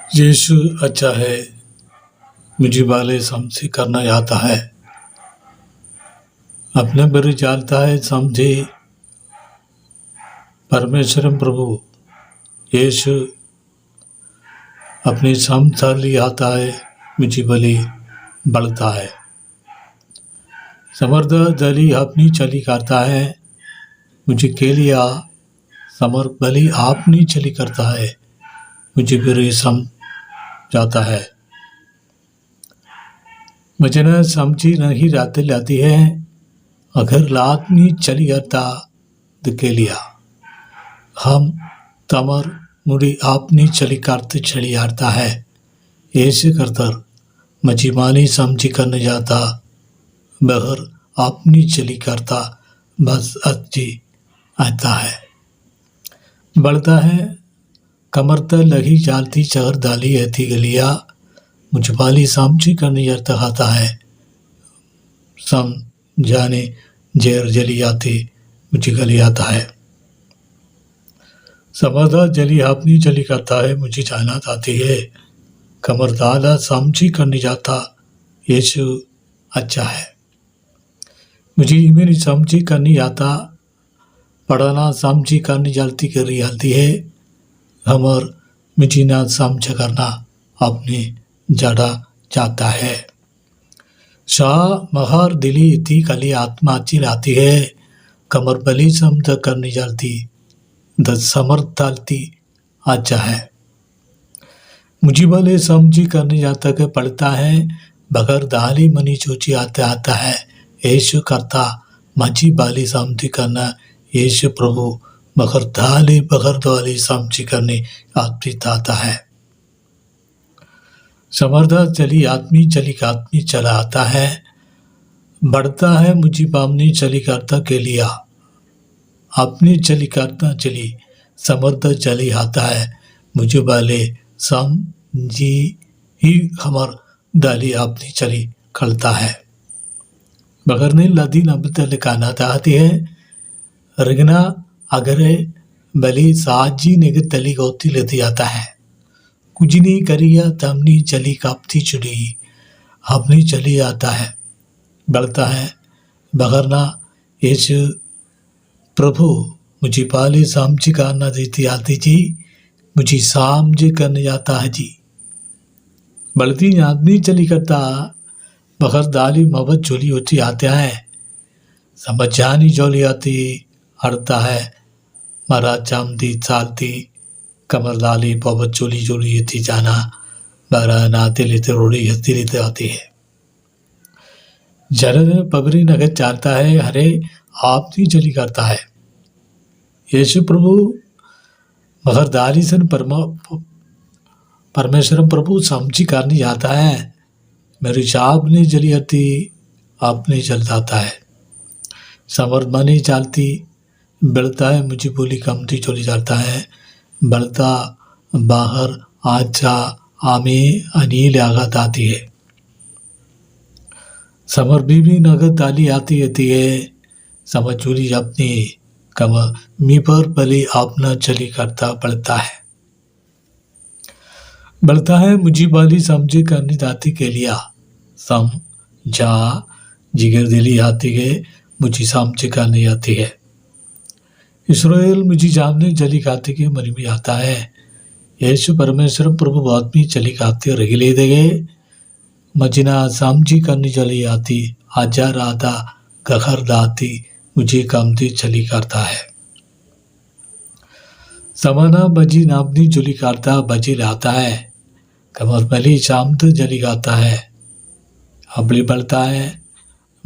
यीशु अच्छा है, मुझे वाले समझे करना आता है, अपने बरी जानता है समझे परमेश्वर प्रभु यीशु अपनी समझाली आता है, मुझे बली बढ़ता है, समर्थ दली अपनी चली करता है, मुझे के लिया समर्थ बली आपनी चली करता है, मुझे बरी सम जाता है, मुझे न समझी नहीं रात लाती है, अगर लातनी चली करता के लिया हम तमर मुड़ी आपनी चली करते चली आता है, ऐसे करतर मजीमानी समझी करने जाता बगर अपनी चली करता बस अच्छी आता है, बढ़ता है कमर तक लगी जालती चगर डाली ऐती गलिया मुझे बाली समझी करने जाता खाता है, सम जाने जेर जली आती मुझे गली आता है, समझदार जली अपनी चली करता है, मुझे जाना आती है, कमरदाला समझी करने जाता यीशु अच्छा है, मुझे मेरी समझी करनी आता पढ़ना समझी करनी जलती करी आती है, हमर मुझे ना समझ करना अपनी जड़ा जाता है, शाह महर दिली इतनी कली आत्मा अच्छी लाती है, कमर बली समझ करनी जलती द समर्थ डालती अच्छा है, मुझे भले समझी करने जाता के पढ़ता है, बगर दाली मनी चूची आता है, यीशु करता मची बाली समझी करना यीशु प्रभु बगर दाली समझी करने आती आता है, समर्था चली आदमी चला आता है, बढ़ता है मुझे पामनी चली करता के लिया अपनी चली करता चली समर्थ चली आता है, मुझे वाले समझी ही खबर डाली अपनी चली करता है, बगर ने लदी नबत लिखाना आती है, रिगना अगर बली साजी निगत तली गोती लेती आता है, कुछ नहीं करिया तमनी चली कापती चुड़ी अपनी चली आता है, बढ़ता है बगरना यीशु प्रभु मुझे पाले समझी करना देती आती जी, मुझे समझ करने जाता है जी, बढ़ती आदमी चली करता बगर दाली मोहब्बत चोली होती आते हैं, समझ जानी चोली आती हड़ता है, मरा चामदी चालती कमर दाली मोहब्बत चोली थी जाना बारा नाते लेते रोड़ी हस्ती लेते आती है, जरन पबरी नगद चालता है, हरे आप नहीं चली करता है, यीशु प्रभु मगर दाली सन परमेश्वर प्रभु समझी करनी जाता है, मेरी चाप नहीं चली आती आपने चल जाता है, समर्थ मनी चालती बढ़ता है मुझे बोली कमती चली जाता है, बढ़ता बाहर आजा आमे अनिल आगत आती है, समर बीबी नगद दाली आती है, समझ चोली अपनी कम मी पर पली अपना चली करता बढ़ता है मुझे बाली समझे करनी जाती के लिया सम जा जिगर दिली आती है, मुझे समझे करनी आती है, इसराइल मुझे जानने चली खाती के मरी में आता है, यीशु परमेश्वर प्रभु आदमी चली खाते रही ले देगे, मजिना समझी करनी चली आती आजा राधा गखर दाती मुझे कमती चली करता है, समाना बजी नापनी चुली करता बजी लाता है, कमर बली शामत जली गाता है, हबली बढ़ता है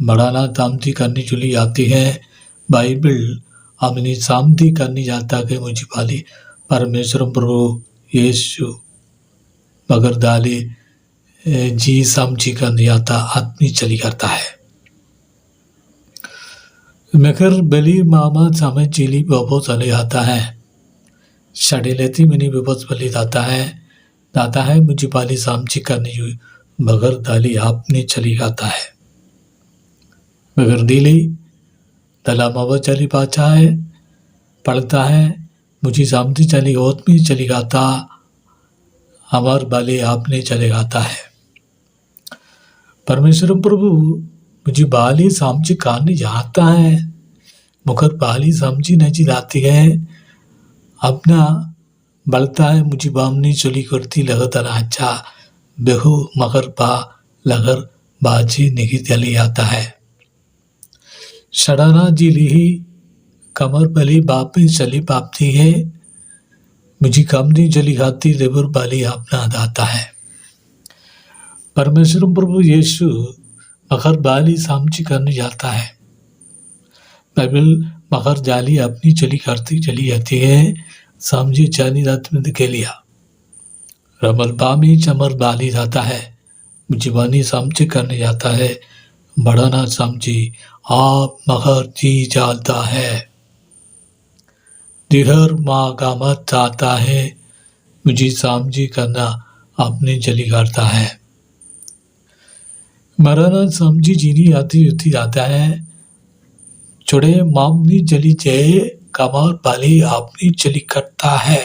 बढ़ाना तामती करनी चुली आती है, बाइबल अपनी शांति करनी जाता कि मुझे पाली परमेश्वर प्रभु यीशु मगर दाली जी समझी करनी आता आदमी चली करता है, मगर बली मामा समझ चिली बबो चले आता है, शड़ी लेती मिनी विपस बली दाता है मुझे पाली समझी करनी हुई मगर दाली आपने चली गाता है, मगर दिली दला मावा चली पाचा है, पढ़ता है मुझी समझी चली होत में चली गाता अमर बाली आपने चले गाता है। परमेश्वर प्रभु मुझे बाली समझी करने जाता है, मुखर बाली समझी नहीं लाती है, अपना बढ़ता है मुझे बामनी चली करती लगातार अच्छा बेहू मगर बा लगर बाजी निगी चली आता है। शराना जिली ही कमर बली बाप में चली पापती है, मुझे कमनी जली खाती रेबर बाली अपना दाता है। परमेश्वर प्रभु यीशु मगर बाली समझी करने जाता है। बाइबल मगर जाली अपनी चली करती चली जाती है, समझी जानी रात में के लिया रमल बामी चमर बाली जाता है, मुझे बानी समझी करने जाता है, बढ़ाना समझी आप मगर जी जाता है। दिहर माँ गामत जाता है, मुझे समझी करना अपनी जली करता है। मराना समझी जीनी आती उठी जाता है, छोड़े मामनी जली जय कमर बाली अपनी चली करता है।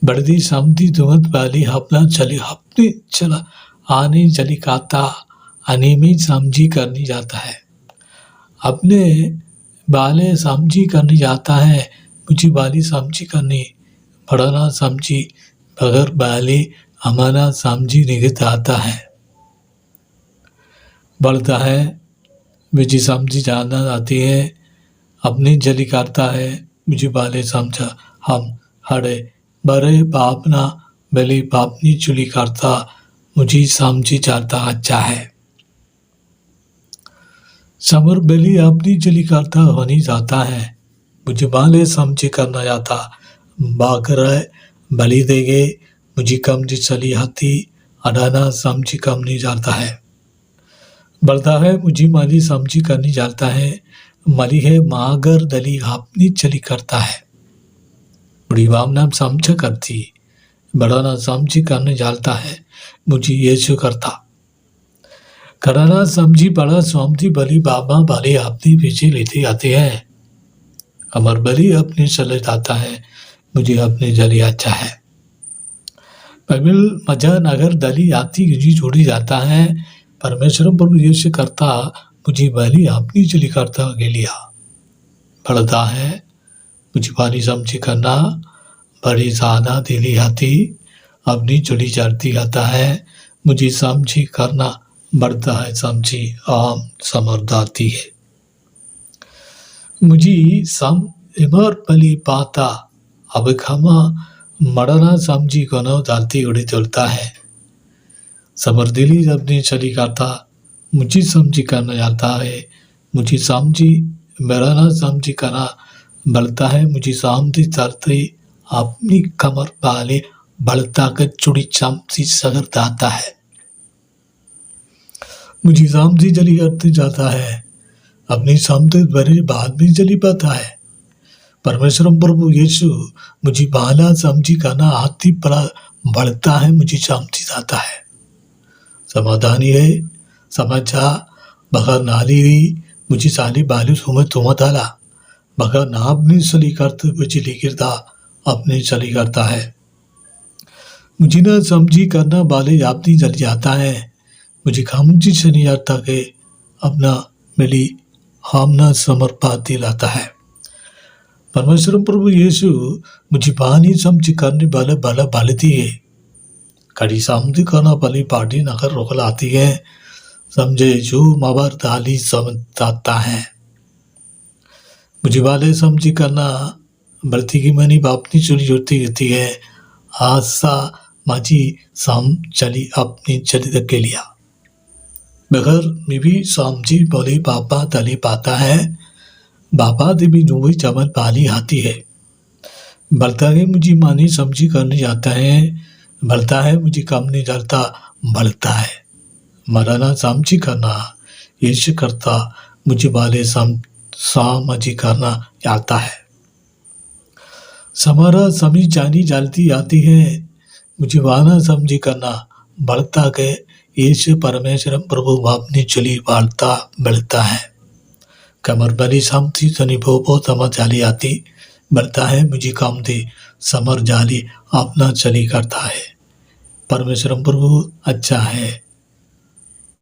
बड़ी समझी दुमत बाली अपना चली अपनी चला आने चली काता अनियमित समझी करनी जाता है। अपने बाले समझी करने जाता है, मुझे बाली समझी करनी बढ़ाना समझी बगर बाली अमाना समझी निगत आता है। बढ़ता है मुझे समझी जानना आती है, अपनी जली करता है, मुझे बाले समझा हम हड़े बड़े बापना बली बापनी चुली करता मुझे समझी जाता अच्छा है। समर बली अपनी चली करता होनी जाता है, मुझे बाले समझी करना जाता बाकर बली देगे, मुझे कम जी चली आती अडाना समझी कम नहीं जाता है। बढ़ता है मुझे माली समझी करनी जाता है, मली है मागर दली अपनी चली करता है। बड़ी वामना समझ करती बढ़ाना समझी करने जाता है, मुझे यीशु करता कराना समझी बड़ा स्वामी बली बाबा बाली अपनी पीछे लेते आते हैं। अमर बली अपने चले जाता है, मुझे अपने जली अच्छा है। बाइबल मजा नगर दली आती मुझे जोड़ी जाता है, परमेश्वर प्रभु यीशु करता मुझे बाली अपनी चली करता के लिया बढ़ता है, मुझे बाली समझी करना बड़ी ज्यादा दिली आती अपनी चली जाती आता है, मुझे समझी करना बढ़ता है समझी आम समर्दाती है। मुझे सम इमर बली पाता अब खमा मरना समझी कोनो दालती उड़ी चलता है। समर्दिली अपनी चली करता मुझे समझी करना जाता है, मुझे समझी मेरा ना समझी करना बढ़ता है, मुझे समझी चलते अपनी कमर वाले बढ़ता कर चुड़ी समझी सगर दाता है। मुझे समझी जली करते जाता है, अपनी समझ बड़े बाद में जली पाता है। परमेश्वर प्रभु यीशु मुझे बाला समझी करना हाथी बड़ा बढ़ता है, मुझे समझी जाता है। समाधानी है समझा बगर नाली मुझे साली बालू सुमत तुमत आला बगर ना अपनी चली करते मुझे लिखिरता अपने चली करता है। मुझे ना समझी करना बाले अपनी जल जाता है, मुझे खामोशी से नहीं आता के अपना मिली हम ना समर्पा दिलाता है। परमेश्वर प्रभु यीशु मुझे पानी समझी करने वाले बाला बालती है, कड़ी समझी करना वाली पार्टी नगर रोकल आती है, समझे जो मबर दाली समझता है। मुझे वाले समझी करना बढ़ती की मनी बापनी चुली जुड़ती रहती है, आशा माजी सम चली अपनी चली तक के लिया बगर में भी समझी बोली पापा तली पाता है, बापा देवी जो भी चमन पाली आती है। बढ़ता है मुझे मानी समझी करने जाता है, बढ़ता है मुझे कम नहीं जाता बढ़ता है। मराना समझी करना यीशु करता मुझे वाले समझी करना आता है। समारा समी जानी जालती आती है, मुझे वाना समझी करना बढ़ता के यीशु परमेश्वर प्रभु अपनी चली बढ़ता बढ़ता है। कमर बली समझी सनी भो समझ जाली आती बढ़ता है, मुझे काम दे समर जाली अपना चली करता है। परमेश्वरम प्रभु अच्छा है।